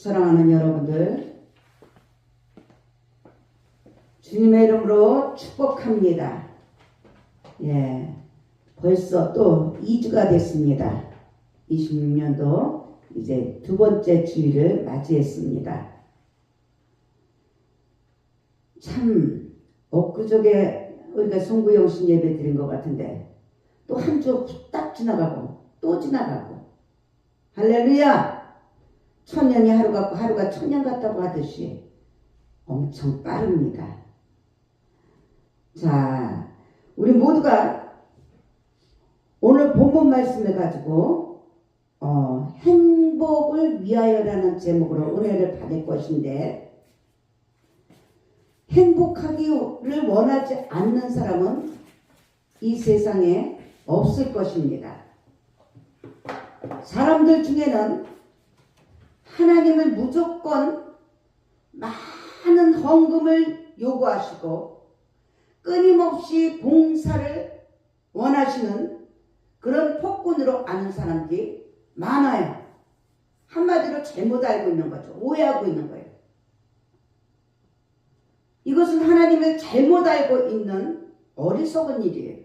사랑하는 여러분들, 주님의 이름으로 축복합니다. 벌써 또 2주가 됐습니다. 26년도 이제 두 번째 주일을 맞이했습니다. 참 엊그저께 우리가 송구영신 예배 드린 것 같은데 또 한 주 후딱 지나가고 또 지나가고, 할렐루야! 천년이 하루 같고 하루가 천년 같다고 하듯이 엄청 빠릅니다. 자, 우리 모두가 오늘 본문 말씀을 가지고 행복을 위하여라는 제목으로 은혜를 받을 것인데, 행복하기를 원하지 않는 사람은 이 세상에 없을 것입니다. 사람들 중에는 하나님을 무조건 많은 헌금을 요구하시고 끊임없이 봉사를 원하시는 그런 폭군으로 아는 사람들이 많아요. 한마디로 잘못 알고 있는 거죠. 오해하고 있는 거예요. 이것은 하나님을 잘못 알고 있는 어리석은 일이에요.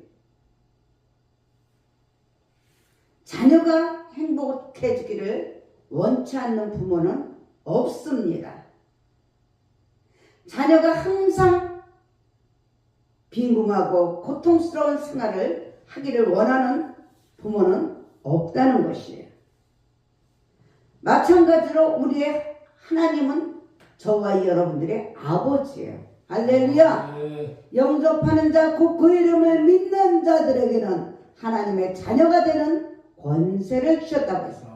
자녀가 행복해지기를 원치 않는 부모는 없습니다. 자녀가 항상 빈궁하고 고통스러운 생활을 하기를 원하는 부모는 없다는 것이에요. 마찬가지로 우리의 하나님은 저와 여러분들의 아버지예요. 할렐루야! 영접하는 자, 곧 그 이름을 믿는 자들에게는 하나님의 자녀가 되는 권세를 주셨다고 했어요.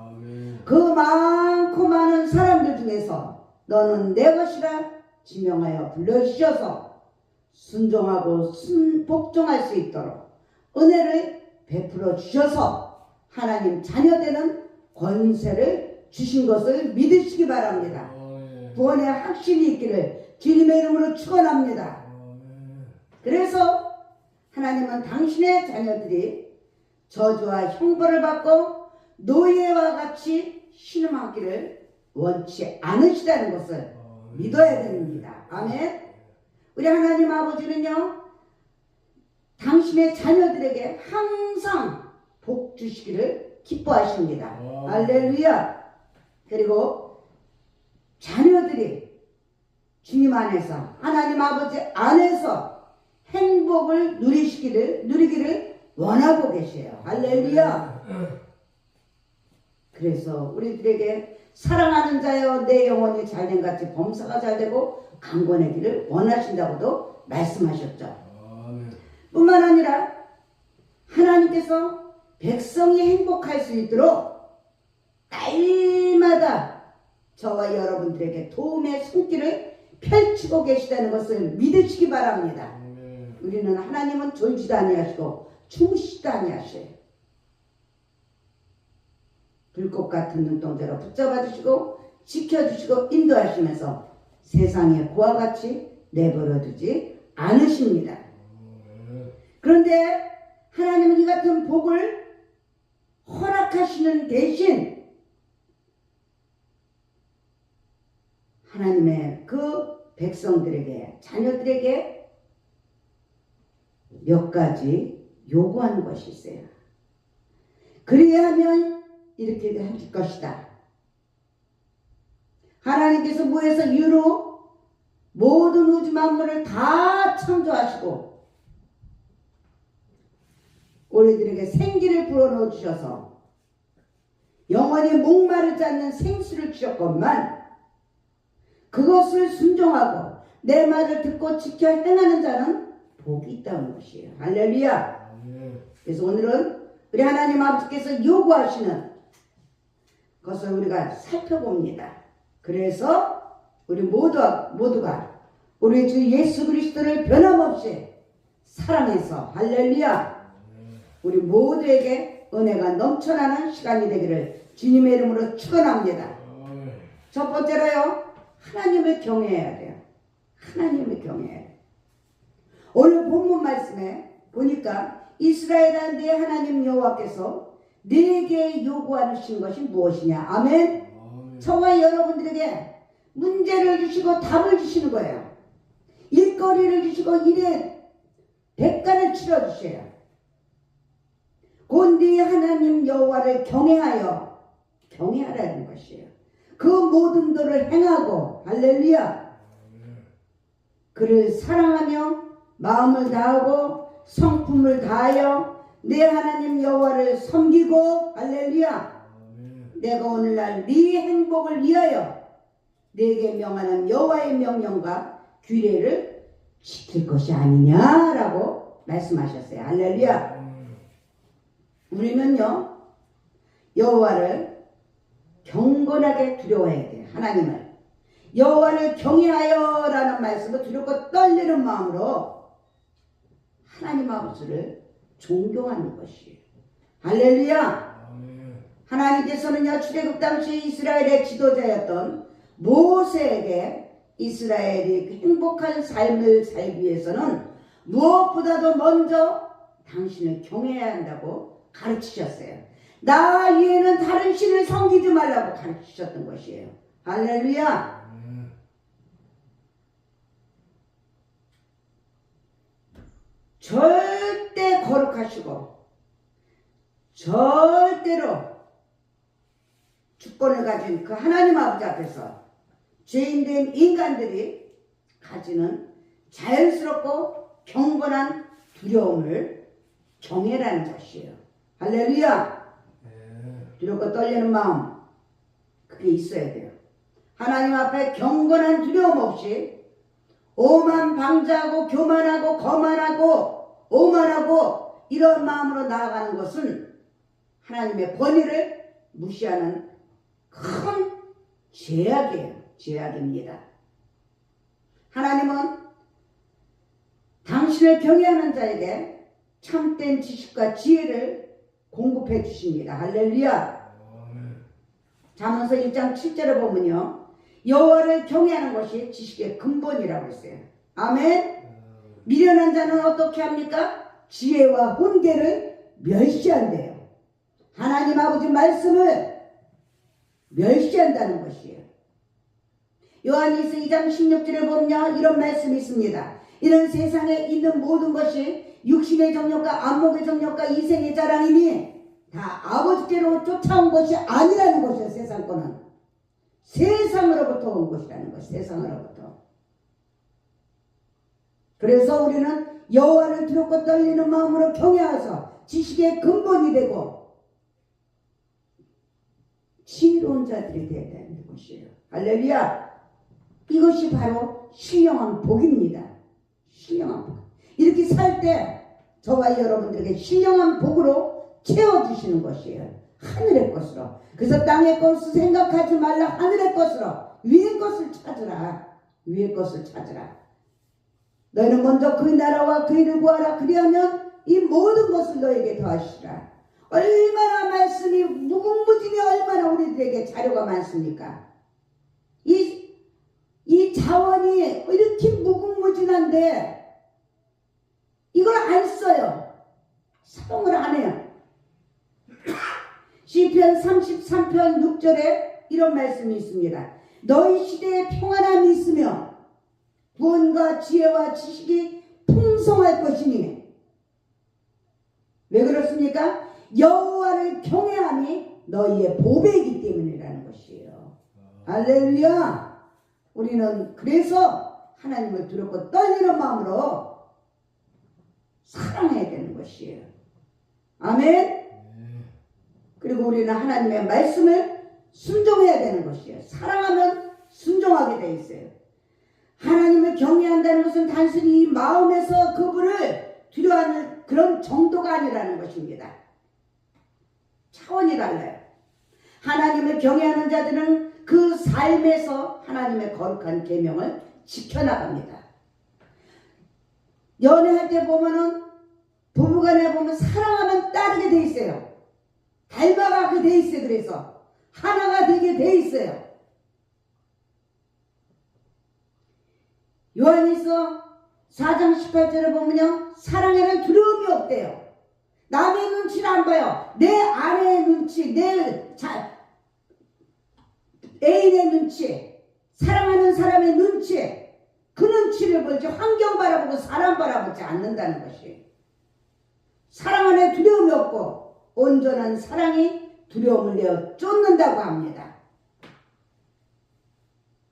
그 많고 많은 사람들 중에서 너는 내 것이라 지명하여 불러주셔서 순종하고 복종할 수 있도록 은혜를 베풀어 주셔서 하나님 자녀되는 권세를 주신 것을 믿으시기 바랍니다. 구원의 확신이 있기를 주님의 이름으로 축원합니다. 그래서 하나님은 당신의 자녀들이 저주와 형벌을 받고 노예와 같이 신음하기를 원치 않으시다는 것을 믿어야 됩니다. 아멘. 우리 하나님 아버지는요, 당신의 자녀들에게 항상 복 주시기를 기뻐하십니다. 할렐루야. 그리고 자녀들이 주님 안에서, 하나님 아버지 안에서 행복을 누리기를 원하고 계세요. 할렐루야. 그래서 우리들에게 사랑하는 자여 내 영혼이 잘됨같이 범사가 잘되고 강건하기를 원하신다고도 말씀하셨죠. 뿐만 아니라 하나님께서 백성이 행복할 수 있도록 날마다 저와 여러분들에게 도움의 손길을 펼치고 계시다는 것을 믿으시기 바랍니다. 우리는 하나님은 졸지도 아니하시고 주무시지도 아니하셔요. 불꽃 같은 눈동자로 붙잡아 주시고 지켜주시고 인도하시면서 세상에 고와 같이 내버려 두지 않으십니다. 그런데 하나님은 이 같은 복을 허락하시는 대신 하나님의 그 백성들에게, 자녀들에게 몇 가지 요구하는 것이 있어요. 그래야 하면 이렇게 해줄 것이다. 하나님께서 무에서 유로 모든 우주 만물을 다 창조하시고 우리들에게 생기를 불어넣어 주셔서 영원히 목마르지 않는 생수를 주셨건만 그것을 순종하고 내 말을 듣고 지켜 행하는 자는 복이 있다는 것이에요. 할렐루야. 그래서 오늘은 우리 하나님 아버지께서 요구하시는 것을 우리가 살펴봅니다. 그래서 우리 모두가 우리 주 예수 그리스도를 변함없이 사랑해서, 할렐루야, 우리 모두에게 은혜가 넘쳐나는 시간이 되기를 주님의 이름으로 축원합니다. 첫 번째로요, 하나님을 경외해야 돼요. 하나님을 경외해야 돼요. 오늘 본문 말씀에 보니까 이스라엘아 내 하나님 여호와께서 네게 요구하신 것이 무엇이냐. 아멘. 저와 여러분들에게 문제를 주시고 답을 주시는 거예요. 일거리를 주시고 일에 대가를 치러주셔요. 곤디 하나님 여호와를 경외하라는 것이에요. 그 모든 도를 행하고 할렐루야. 그를 사랑하며 마음을 다하고 성품을 다하여 내 하나님 여호와를 섬기고 할렐루야. 내가 오늘날 네 행복을 위하여 내게 명하는 여호와의 명령과 규례를 지킬 것이 아니냐라고 말씀하셨어요. 할렐루야. 우리는요 여호와를 경건하게 두려워해야 돼요. 하나님을 여호와를 경외하여라는 말씀을 두렵고 떨리는 마음으로 하나님 아버지를 존경하는 것이에요. 할렐루야. 하나님께서는요 출애굽 당시 이스라엘의 지도자였던 모세에게 이스라엘이 행복한 삶을 살기 위해서는 무엇보다도 먼저 당신을 경외해야 한다고 가르치셨어요. 나 위에는 다른 신을 섬기지 말라고 가르치셨던 것이에요. 할렐루야. 절대 거룩하시고 절대로 주권을 가진 그 하나님 아버지 앞에서 죄인된 인간들이 가지는 자연스럽고 경건한 두려움을 경외라는 것이에요. 할렐루야. 두렵고 떨리는 마음 그게 있어야 돼요. 하나님 앞에 경건한 두려움 없이 오만방자하고 교만하고 거만하고 오만하고 이런 마음으로 나아가는 것은 하나님의 권위를 무시하는 큰 죄악이에요. 죄악입니다. 하나님은 당신을 경외하는 자에게 참된 지식과 지혜를 공급해 주십니다. 할렐루야. 잠언서 1장 7절에 보면요 여호와를 경외하는 것이 지식의 근본이라고 했어요. 아멘. 미련한 자는 어떻게 합니까? 지혜와 훈계를 멸시한대요. 하나님 아버지 말씀을 멸시한다는 것이에요. 요한일서 2장 16절에 보면 이런 말씀이 있습니다. 이런 세상에 있는 모든 것이 육신의 정욕과 안목의 정욕과 이생의 자랑이니 다 아버지께로 쫓아온 것이 아니라는 것이에요. 세상 거는 세상으로부터 온 것이라는 것. 세상으로부터. 그래서 우리는 여호와를 두렵고 떨리는 마음으로 경외하여서 지식의 근본이 되고 지혜로운 자들이 되어야 되는 것이에요. 할렐루야. 이것이 바로 신령한 복입니다. 신령한 복. 이렇게 살 때 저와 여러분들에게 신령한 복으로 채워주시는 것이에요. 하늘의 것으로. 그래서 땅의 것을 생각하지 말라. 하늘의 것으로. 위의 것을 찾으라. 위의 것을 찾으라. 너희는 먼저 그의 나라와 그의 일을 구하라. 그리하면 이 모든 것을 너에게 더하시라. 얼마나 말씀이 무궁무진히 얼마나 우리들에게 자료가 많습니까? 이 자원이 이렇게 무궁무진한데 이걸 안 써요. 사용을 안 해요. 시편 33편 6절에 이런 말씀이 있습니다. 너희 시대에 평안함이 있으며 구원과 지혜와 지식이 풍성할 것이니. 왜 그렇습니까? 여호와를 경외함이 너희의 보배이기 때문이라는 것이에요. 할렐루야. 우리는 그래서 하나님을 두렵고 떨리는 마음으로 사랑해야 되는 것이에요. 아멘. 그리고 우리는 하나님의 말씀을 순종해야 되는 것이에요. 사랑하면 순종하게 돼 있어요. 하나님을 경외한다는 것은 단순히 이 마음에서 그분을 두려워하는 그런 정도가 아니라는 것입니다. 차원이 달라요. 하나님을 경외하는 자들은 그 삶에서 하나님의 거룩한 계명을 지켜나갑니다. 연애할 때 보면은 부부간에 보면 사랑하면 따르게 돼 있어요. 닮아가게 돼 있어요. 그래서 하나가 되게 돼 있어요. 요한일서 4장 18절에 보면요 사랑에는 두려움이 없대요. 남의 눈치를 안 봐요. 내 아내의 눈치, 애인의 눈치, 사랑하는 사람의 눈치, 그 눈치를 보지 환경 바라보고 사람 바라보지 않는다는 것이. 사랑 안에 두려움이 없고 온전한 사랑이 두려움을 내어 쫓는다고 합니다.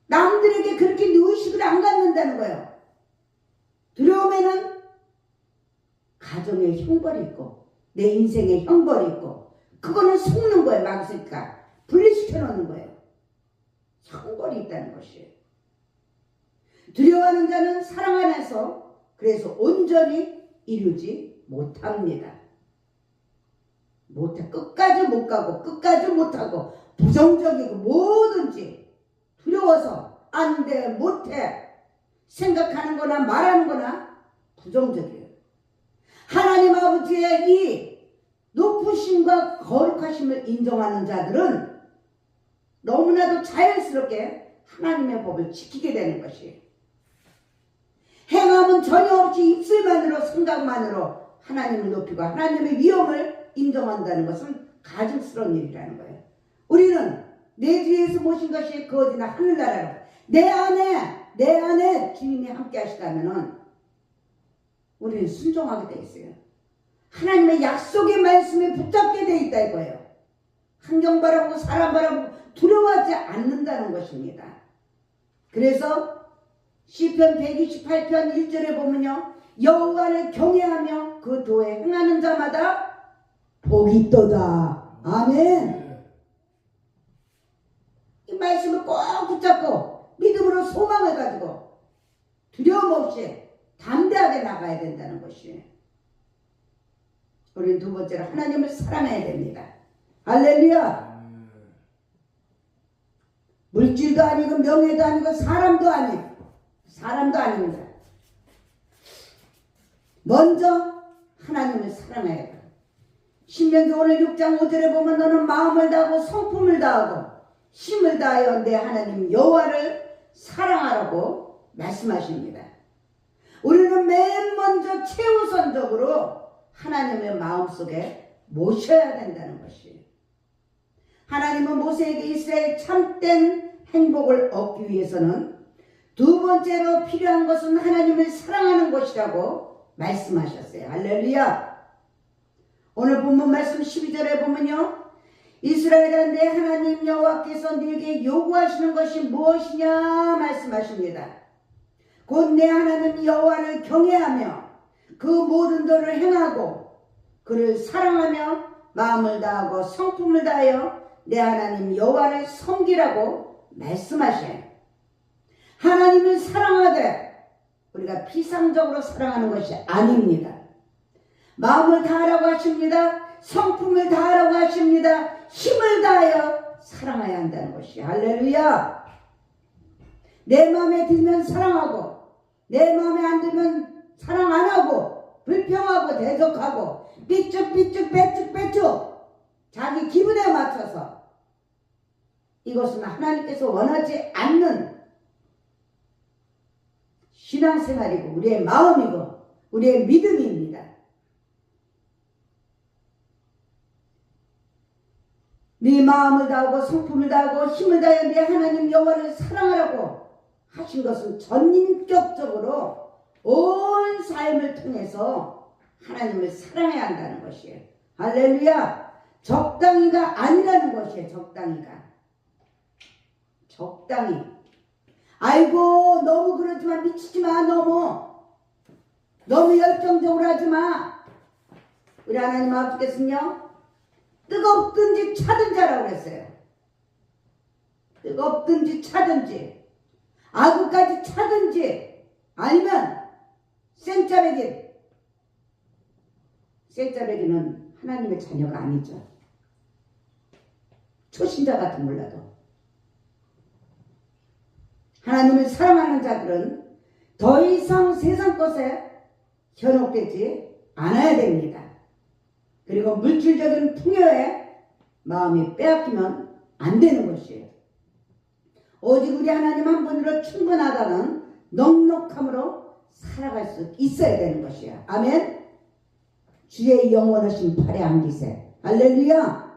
남들에게 그렇게 의식을 안 갖는다는 거예요. 두려움에는 가정의 형벌이 있고 내 인생의 형벌이 있고 그거는 속는 거예요. 막으니까 분리시켜 놓는 거예요. 형벌이 있다는 것이에요. 두려워하는 자는 사랑 안에서 그래서 온전히 이루지 못합니다. 끝까지 못 가고 끝까지 못하고 부정적이고 뭐든지 두려워서 안 돼, 못해 생각하는 거나 말하는 거나 부정적이에요. 하나님 아버지의 이 높으심과 거룩하심을 인정하는 자들은 너무나도 자연스럽게 하나님의 법을 지키게 되는 것이에요. 행함은 전혀 없이 입술만으로 생각만으로 하나님을 높이고 하나님의 위엄을 인정한다는 것은 가증스러운 일이라는 거예요. 우리는 내 뒤에서 모신 것이 그 어디나 하늘나라로 내 안에 주님이 함께 하시다면 우리는 순종하게 돼 있어요. 하나님의 약속의 말씀에 붙잡게 돼 있다 이거예요. 환경 바라보고 사람 바라보고 두려워하지 않는다는 것입니다. 그래서 시편 128편 1절에 보면요, 여호와를 경외하며 그 도에 행하는 자마다 복이 있도다. 아멘. 이 말씀을 꼭 붙잡고 믿음으로 소망을 가지고 두려움 없이 담대하게 나가야 된다는 것이에요. 우리는 두 번째로 하나님을 사랑해야 됩니다. 할렐루야. 물질도 아니고 명예도 아니고 사람도 아닙니다. 먼저 하나님을 사랑해야 돼요. 신명기 오늘 6장 5절에 보면 너는 마음을 다하고 성품을 다하고 힘을 다하여 내 하나님 여호와를 사랑하라고 말씀하십니다. 우리는 맨 먼저 최우선적으로 하나님의 마음속에 모셔야 된다는 것이에요. 하나님은 모세에게 이스라엘 참된 행복을 얻기 위해서는 두 번째로 필요한 것은 하나님을 사랑하는 것이라고 말씀하셨어요. 할렐루야. 오늘 본문 말씀 12절에 보면요, 이스라엘아 내 하나님 여호와께서 네게 요구하시는 것이 무엇이냐 말씀하십니다. 곧 내 하나님 여호와를 경외하며 그 모든 도를 행하고 그를 사랑하며 마음을 다하고 성품을 다하여 내 하나님 여호와를 섬기라고 말씀하셔요. 하나님을 사랑하되 우리가 피상적으로 사랑하는 것이 아닙니다. 마음을 다하라고 하십니다. 성품을 다하라고 하십니다. 힘을 다하여 사랑해야 한다는 것이. 할렐루야. 내 마음에 들면 사랑하고 내 마음에 안 들면 사랑 안 하고 불평하고 대적하고 삐죽삐죽 자기 기분에 맞춰서, 이것은 하나님께서 원하지 않는 신앙생활이고 우리의 마음이고 우리의 믿음입니다. 네 마음을 다하고 성품을 다하고 힘을 다하여 내 하나님 여호와를 사랑하라고 하신 것은 전인격적으로 온 삶을 통해서 하나님을 사랑해야 한다는 것이에요. 할렐루야. 적당히가 아니라는 것이에요. 적당히. 아이고 너무 그러지마, 미치지마, 너무 열정적으로 하지마. 우리 하나님 아버지께서는요, 뜨겁든지 차든지 하라고 그랬어요. 뜨겁든지 차든지 아구까지 차든지 아니면 생짜배기는 하나님의 자녀가 아니죠. 초신자 같은 몰라도 하나님을 사랑하는 자들은 더 이상 세상 것에 현혹되지 않아야 됩니다. 그리고 물질적인 풍요에 마음이 빼앗기면 안 되는 것이에요. 오직 우리 하나님 한 분으로 충분하다는 넉넉함으로 살아갈 수 있어야 되는 것이에요. 아멘. 주의 영원하신 팔에 안기세. 할렐루야.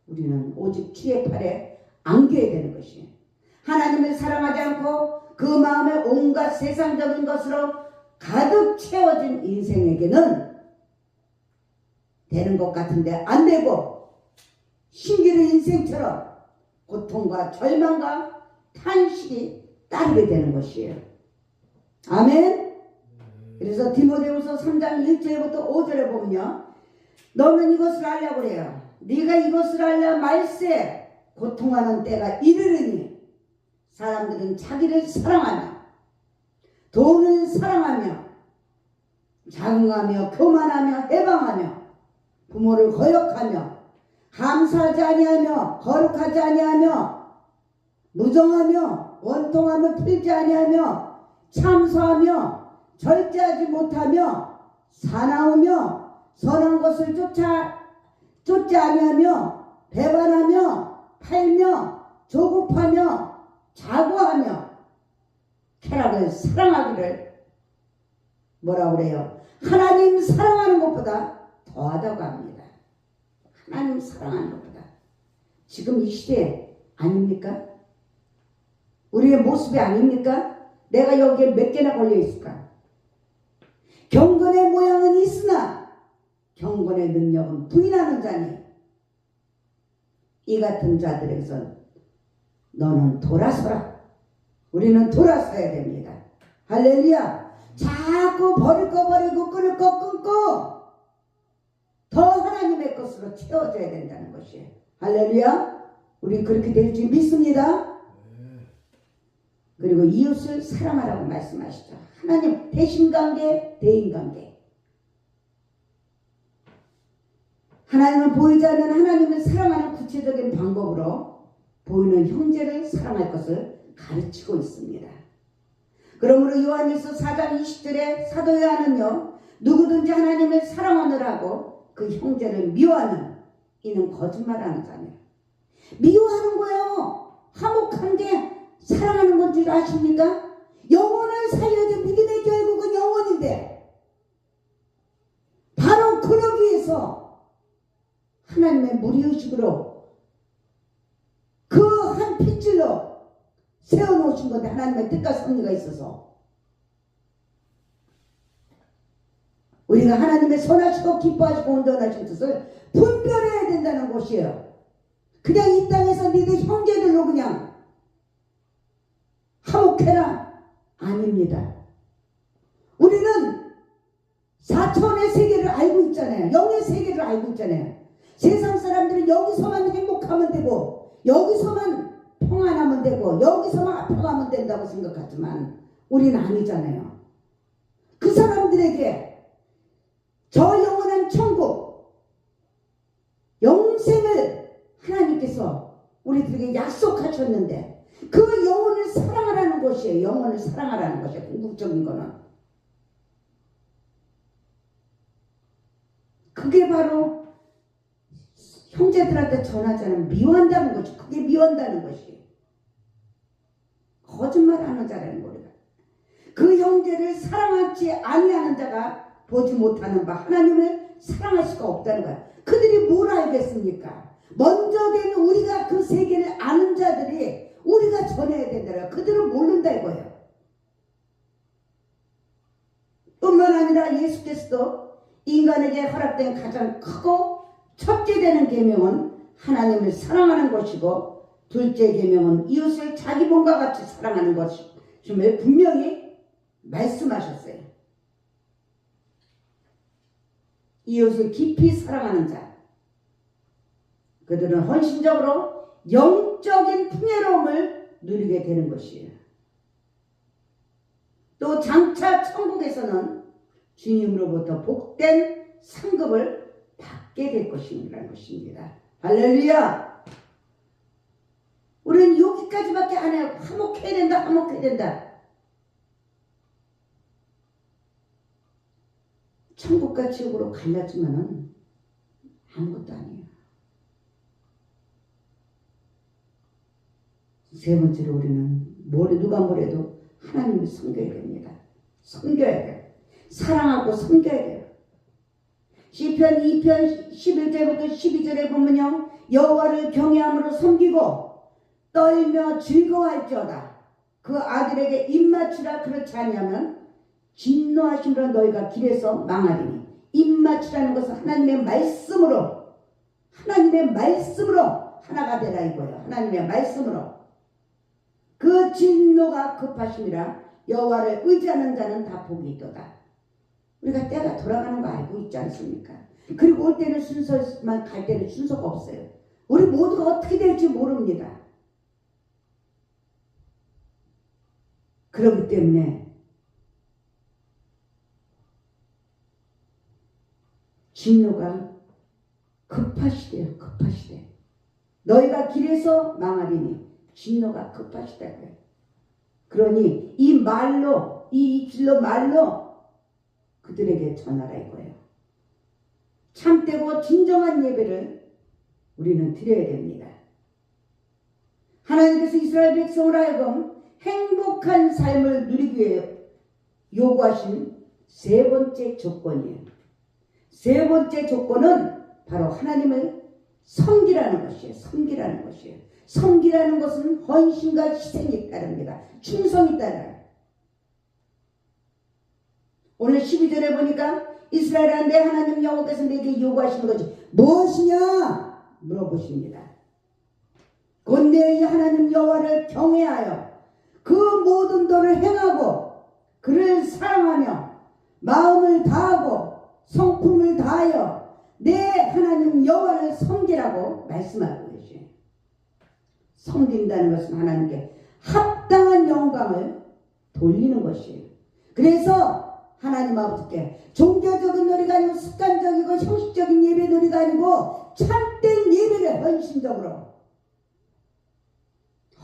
우리는 오직 주의 팔에 안겨야 되는 것이에요. 하나님을 사랑하지 않고 그 마음에 온갖 세상적인 것으로 가득 채워진 인생에게는 되는 것 같은데 안 되고, 신기루 인생처럼 고통과 절망과 탄식이 따르게 되는 것이에요. 아멘. 그래서 디모데후서 3장 1절부터 5절에 보면요, 너는 이것을 알려고 그래요. 네가 이것을 알려 말세 고통하는 때가 이르르니 사람들은 자기를 사랑하며 돈을 사랑하며 자긍하며 교만하며 해방하며 부모를 거역하며 감사하지 아니하며 거룩하지 아니하며 무정하며 원통하며 풀지 아니하며 참소하며 절제하지 못하며 사나우며 선한 것을 쫓지 아니하며 배반하며 팔며 조급하며 자고하며 쾌락을 사랑하기를 뭐라고 그래요? 하나님 사랑하는 것보다 더하다고 합니다. 하나님 사랑하는 것보다. 지금 이 시대 아닙니까? 우리의 모습이 아닙니까? 내가 여기에 몇 개나 걸려 있을까? 경건의 모양은 있으나 경건의 능력은 부인하는 자니 이 같은 자들에게서 너는 돌아서라. 우리는 돌아서야 됩니다. 할렐루야. 자꾸 버릴 거 버리고 끊을 거 끊고 더 하나님의 것으로 채워져야 된다는 것이에요. 할렐루야. 우리 그렇게 될 줄 믿습니다. 그리고 이웃을 사랑하라고 말씀하시죠. 하나님 대신관계, 대인관계. 하나님을 보이지 않는 하나님을 사랑하는 구체적인 방법으로 보이는 형제를 사랑할 것을 가르치고 있습니다. 그러므로 요한일서 4장 20절에 사도 요한은요, 누구든지 하나님을 사랑하느라고 그 형제를 미워하는 이는 거짓말하는 자네요. 미워하는 거예요. 화목한 게 사랑하는 건 줄 아십니까? 영혼을 살려야 믿음의 결국은 영혼인데, 바로 그러기 위해서 하나님의 무리의식으로 그 한 핏줄로 세워놓으신 건데, 하나님의 뜻과 섭리가 있어서 우리가 하나님의 선하시고 기뻐하시고 온전하신 뜻을 분별해야 된다는 것이에요. 그냥 이 땅에서 니들 형제들로 그냥 화목해라. 아닙니다. 우리는 4차원의 세계를 알고 있잖아요. 영의 세계를 알고 있잖아요. 세상 사람들은 여기서만 행복하면 되고 여기서만 평안하면 되고 여기서만 아파가면 된다고 생각하지만 우리는 아니잖아요. 그 사람들에게 저 영원한 천국, 영생을 하나님께서 우리들에게 약속하셨는데 그 영혼을 사랑하라는 것이에요. 영혼을 사랑하라는 것이에요. 궁극적인 거는. 그게 바로 형제들한테 전하지 않으면 미워한다는 것이, 그게 미워한다는 것이에요. 거짓말하는 자라는 거예요. 그 형제를 사랑하지 아니하는 자가 보지 못하는 바 하나님을 사랑할 수가 없다는 거야. 그들이 뭘 알겠습니까? 먼저 된 우리가 그 세계를 아는 자들이 우리가 전해야 된다고요. 그들은 모른다 이거예요. 뿐만 아니라 예수께서도 인간에게 허락된 가장 크고 첫째 되는 계명은 하나님을 사랑하는 것이고 둘째 계명은 이웃을 자기 몸과 같이 사랑하는 것임을 분명히 말씀하셨어요. 이웃을 깊이 사랑하는 자, 그들은 헌신적으로 영적인 풍요로움을 누리게 되는 것이에요. 또 장차 천국에서는 주님으로부터 복된 상급을 받게 될 것이라는 것입니다. 할렐루야! 우리는 여기까지밖에 안 해요. 화목해야 된다, 화목해야 된다. 천국과 지옥으로 갈라지면은 아무것도 아니에요. 세 번째로 우리는 누가 뭐래도 하나님을 섬겨야 됩니다. 섬겨야 돼요. 사랑하고 섬겨야 돼요. 시편 2편 11절부터 12절에 보면요, 여호와를 경외함으로 섬기고 떨며 즐거워할지어다. 그 아들에게 입맞추라. 그렇지 아니하면 진노하심으로 너희가 길에서 망하리니. 입맞추라는 것은 하나님의 말씀으로 하나가 되라 이거예요. 하나님의 말씀으로. 그 진노가 급하심이라. 여호와를 의지하는 자는 다 복이 있도다. 우리가 때가 돌아가는 거 알고 있지 않습니까? 그리고 올 때는 순서만 갈 때는 순서가 없어요. 우리 모두가 어떻게 될지 모릅니다. 그렇기 때문에 진노가 급하시대요. 급하시대. 너희가 길에서 망하리니. 진노가 급하시다고요. 그러니 이 말로, 이 입술로 말로 그들에게 전하라 이거예요. 참되고 진정한 예배를 우리는 드려야 됩니다. 하나님께서 이스라엘 백성을 하여금 행복한 삶을 누리기 위해 요구하신 세 번째 조건이에요. 세 번째 조건은 바로 하나님을 섬기라는 것이에요. 섬기라는 것이에요. 섬기라는 것은 헌신과 희생이 따릅니다. 충성이 따라요. 오늘 12절에 보니까 이스라엘아 내 하나님 여호와께서 내게 요구하시는 것이 무엇이냐 물어보십니다. 곧 내 하나님 여호와를 경외하여 그 모든 도를 행하고 그를 사랑하며 마음을 다하고 성품을 다하여 내 하나님 여호와를 섬기라고 말씀하고 계시죠. 섬긴다는 것은 하나님께 합당한 영광을 돌리는 것이에요. 그래서 하나님 아버지께 종교적인 놀이가 아니고 습관적이고 형식적인 예배 놀이가 아니고 참된 예배를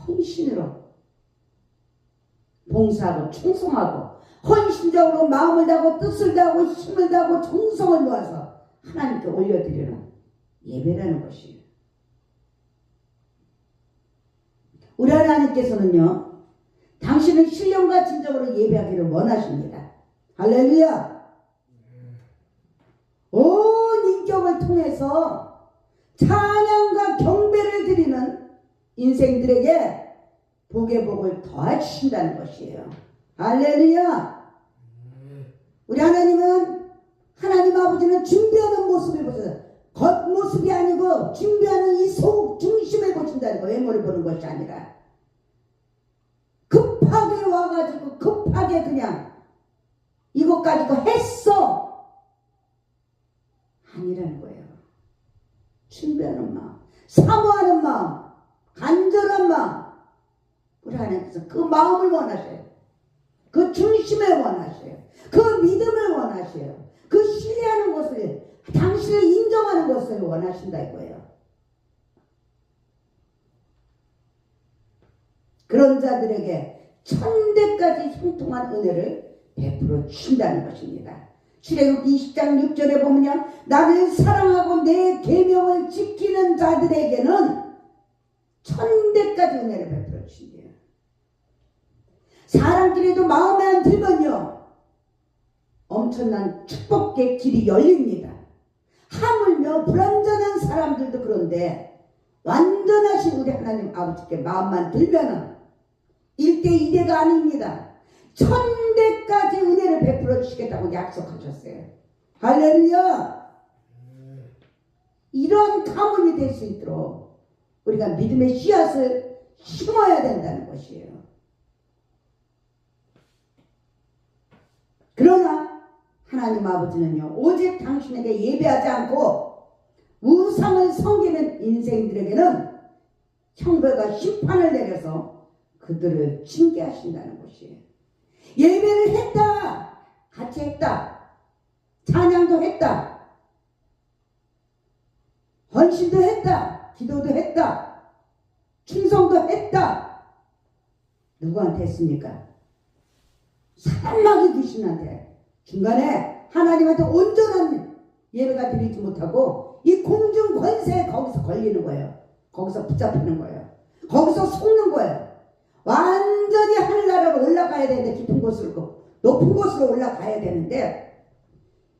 헌신으로 봉사하고 충성하고 헌신적으로 마음을 다하고 뜻을 다하고 힘을 다하고 정성을 모아서 하나님께 올려드리는 예배라는 것이에요. 우리 하나님께서는요, 당신은 신령과 진정으로 예배하기를 원하십니다. 할렐루야! 온 인격을 통해서 찬양과 경배를 드리는 인생들에게 복의 복을 더하신다는 것이에요. 할렐루야! 우리 하나님은, 하나님 아버지는 준비하는 모습을 보셔서 겉모습이 아니고 준비하는 이 속 중심을 보신다는 거예요. 외모를 보는 것이 아니라. 급하게 와가지고 급하게 그냥 이것 가지고 했어 아니라는 거예요. 준비하는 마음, 사모하는 마음, 간절한 마음. 우리 하나님께서 그 마음을 원하셔요. 그 중심을 원하셔요. 그 믿음을 원하셔요. 그 신뢰하는 것을, 당신을 인정하는 것을 원하신다 이거예요. 그런 자들에게 천대까지 형통한 은혜를 베풀어 주신다는 것입니다. 출애굽기 20장 6절에 보면요, 나를 사랑하고 내 계명을 지키는 자들에게는 천대까지 은혜를 베풀어 주신대요. 사람끼리도 마음에 안 들면요, 엄청난 축복의 길이 열립니다. 하물며 불완전한 사람들도 그런데 완전하신 우리 하나님 아버지께 마음만 들면은 1대 2대가 아닙니다. 천대까지 은혜를 베풀어 주시겠다고 약속하셨어요. 할렐루야! 이런 가문이 될 수 있도록 우리가 믿음의 씨앗을 심어야 된다는 것이에요. 그러나 하나님 아버지는요, 오직 당신에게 예배하지 않고 우상을 섬기는 인생들에게는 형벌과 심판을 내려서 그들을 징계하신다는 것이에요. 예배를 했다, 같이 했다, 찬양도 했다, 헌신도 했다, 기도도 했다, 충성도 했다. 누구한테 했습니까? 사랑하기 귀신한테. 중간에 하나님한테 온전한 예배가 드리지 못하고 이 공중 권세에 거기서 걸리는 거예요. 거기서 붙잡히는 거예요. 거기서 속는 거예요. 완전히 하늘나라로 올라가야 되는데, 깊은 곳으로, 높은 곳으로 올라가야 되는데,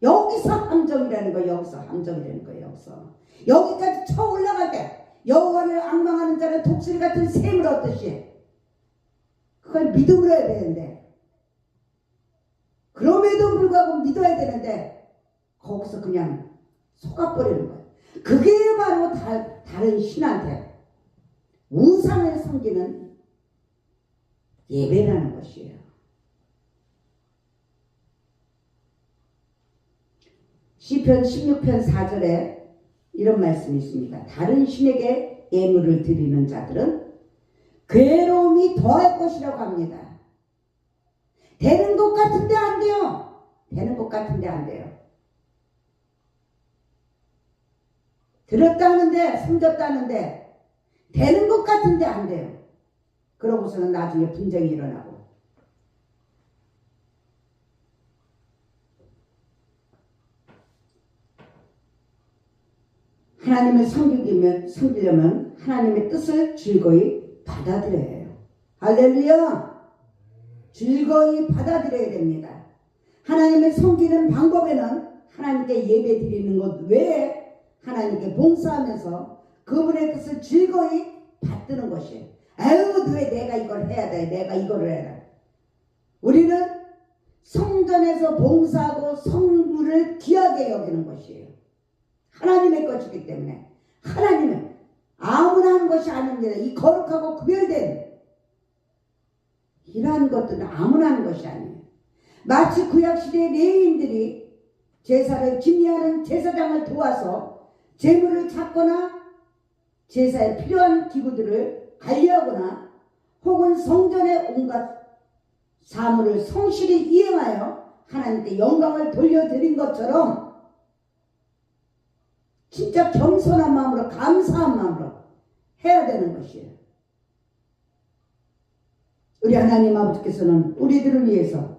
여기서 함정이라는 거예요. 여기서 함정이라는 거예요. 여기서 여기까지 쳐 올라갈 때 여호와를 앙망하는 자는 독수리 같은 샘을 얻듯이 그걸 믿음으로 해야 되는데, 그럼에도 불구하고 믿어야 되는데 거기서 그냥 속아버리는 거예요. 그게 바로 다른 신한테 우상을 섬기는 예배라는 것이에요. 시편 16편 4절에 이런 말씀이 있습니다. 다른 신에게 예물을 드리는 자들은 괴로움이 더할 것이라고 합니다. 되는 것 같은데 안 돼요. 되는 것 같은데 안 돼요. 들었다는데 섬겼다는데 되는 것 같은데 안 돼요. 그러고서는 나중에 분쟁이 일어나고. 하나님을 섬기려면 하나님의 뜻을 즐거이 받아들여야 해요. 할렐루야! 즐거이 받아들여야 됩니다. 하나님을 섬기는 방법에는 하나님께 예배 드리는 것 외에 하나님께 봉사하면서 그분의 뜻을 즐거이 받드는 것이에요. 아유, 왜 내가 이걸 해야 돼? 내가 이거를 해라. 우리는 성전에서 봉사하고 성물을 귀하게 여기는 것이에요. 하나님의 것이기 때문에. 하나님은 아무나 하는 것이 아닙니다. 이 거룩하고 구별된 이러한 것들은 아무나 하는 것이 아니에요. 마치 구약시대의 레위인들이 제사를 김리하는 제사장을 도와서 제물을 찾거나 제사에 필요한 기구들을 관리하거나 혹은 성전의 온갖 사물을 성실히 이행하여 하나님께 영광을 돌려드린 것처럼 진짜 겸손한 마음으로, 감사한 마음으로 해야 되는 것이에요. 우리 하나님 아버지께서는 우리들을 위해서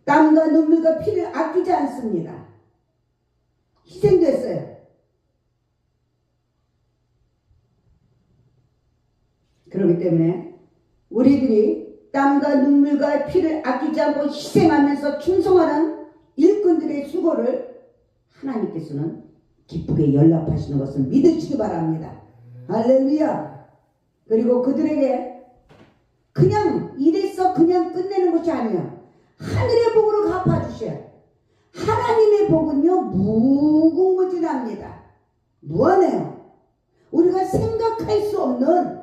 땀과 눈물과 피를 아끼지 않습니다. 희생됐어요. 그렇기 때문에 우리들이 땀과 눈물과 피를 아끼지 않고 희생하면서 충성하는 일꾼들의 수고를 하나님께서는 기쁘게 연락하시는 것을 믿으시기 바랍니다. 할렐루야. 그리고 그들에게 그냥 이래서 그냥 끝내는 것이 아니에요. 하늘의 복으로 갚아주셔요. 하나님의 복은요 무궁무진합니다. 무한해요. 우리가 생각할 수 없는,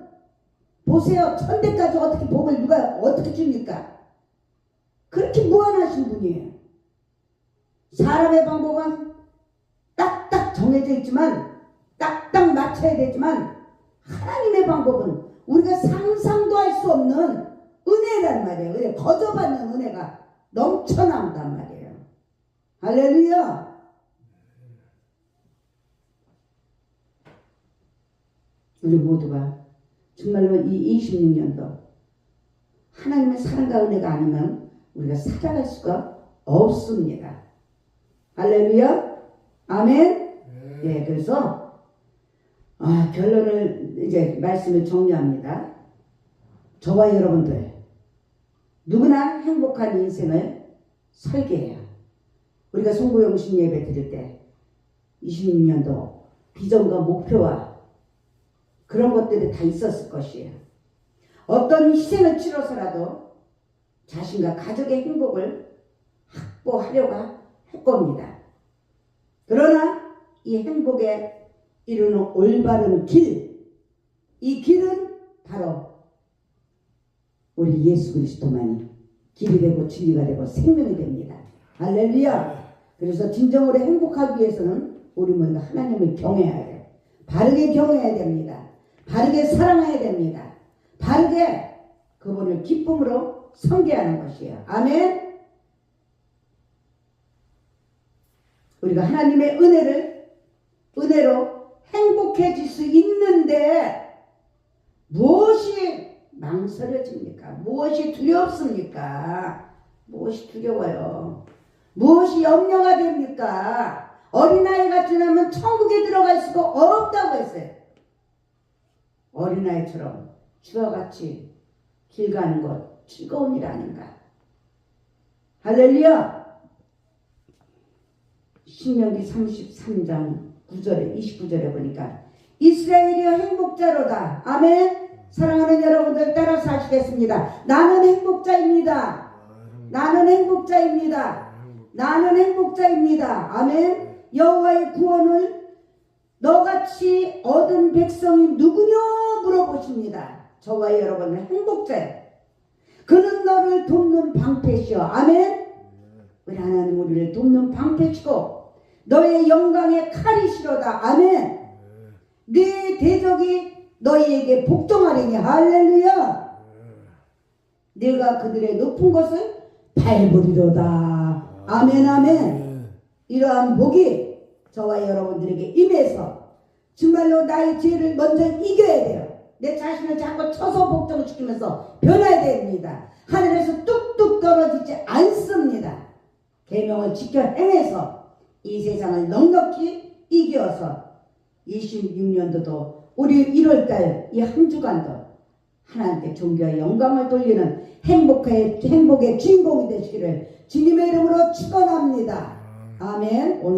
보세요. 천대까지 어떻게 복을 누가 어떻게 줍니까? 그렇게 무한하신 분이에요. 사람의 방법은 딱딱 정해져 있지만 딱딱 맞춰야 되지만 하나님의 방법은 우리가 상상도 할 수 없는 은혜란 말이에요. 거저받는 은혜가 넘쳐난단 말이에요. 할렐루야. 우리 모두가 정말로 이 26년도 하나님의 사랑과 은혜가 아니면 우리가 살아갈 수가 없습니다. 할렐루야. 아멘. 예, 그래서 결론을 이제 말씀을 정리합니다. 저와 여러분들 누구나 행복한 인생을 설계해요. 우리가 송구영신 예배 드릴 때 26년도 비전과 목표와 그런 것들이 다 있었을 것이에요. 어떤 희생을 치러서라도 자신과 가족의 행복을 확보하려고 할 겁니다. 그러나 이 행복에 이르는 올바른 길, 이 길은 바로 우리 예수 그리스도만이 길이 되고 진리가 되고 생명이 됩니다. 할렐루야. 그래서 진정으로 행복하기 위해서는 우리 모두가 하나님을 경외해야 돼요. 바르게 경외해야 됩니다. 바르게 사랑해야 됩니다. 바르게 그분을 기쁨으로 섬겨야 하는 것이에요. 아멘. 우리가 하나님의 은혜로 행복해질 수 있는데 무엇이 망설여집니까? 무엇이 두렵습니까? 무엇이 두려워요? 무엇이 염려가 됩니까? 어린아이가 지나면 천국에 들어갈 수가 없다고 했어요. 어린아이처럼 주와 같이 길 가는 것 즐거운 일 아닌가? 할렐루야. 신명기 33장 29절에 보니까 이스라엘이여 행복자로다. 아멘. 사랑하는 여러분들 따라서 하시겠습니다. 나는 행복자입니다. 나는 행복자입니다. 나는 행복자입니다. 아멘. 여호와의 구원을 너같이 얻은 백성이 누구냐 물어보십니다. 저와 여러분은 행복자예요. 그는 너를 돕는 방패시여. 아멘. 우리 하나님 우리를 돕는 방패시고 너의 영광의 칼이시로다. 아멘. 네 대적이 너희에게 복종하리니. 할렐루야. 네가 그들의 높은 것을 밟으리로다. 아멘 아멘. 이러한 복이 저와 여러분들에게 임해서 정말로 나의 죄를 먼저 이겨야 돼요. 내 자신을 자꾸 쳐서 복종시키면서 변해야 됩니다. 하늘에서 뚝뚝 떨어지지 않습니다. 계명을 지켜 행해서 이 세상을 넉넉히 이겨서 26년도도 우리 1월달 이 한 주간도 하나님께 존귀와 영광을 돌리는 행복의 주인공이 되시기를 주님의 이름으로 축원합니다. 아멘. 오늘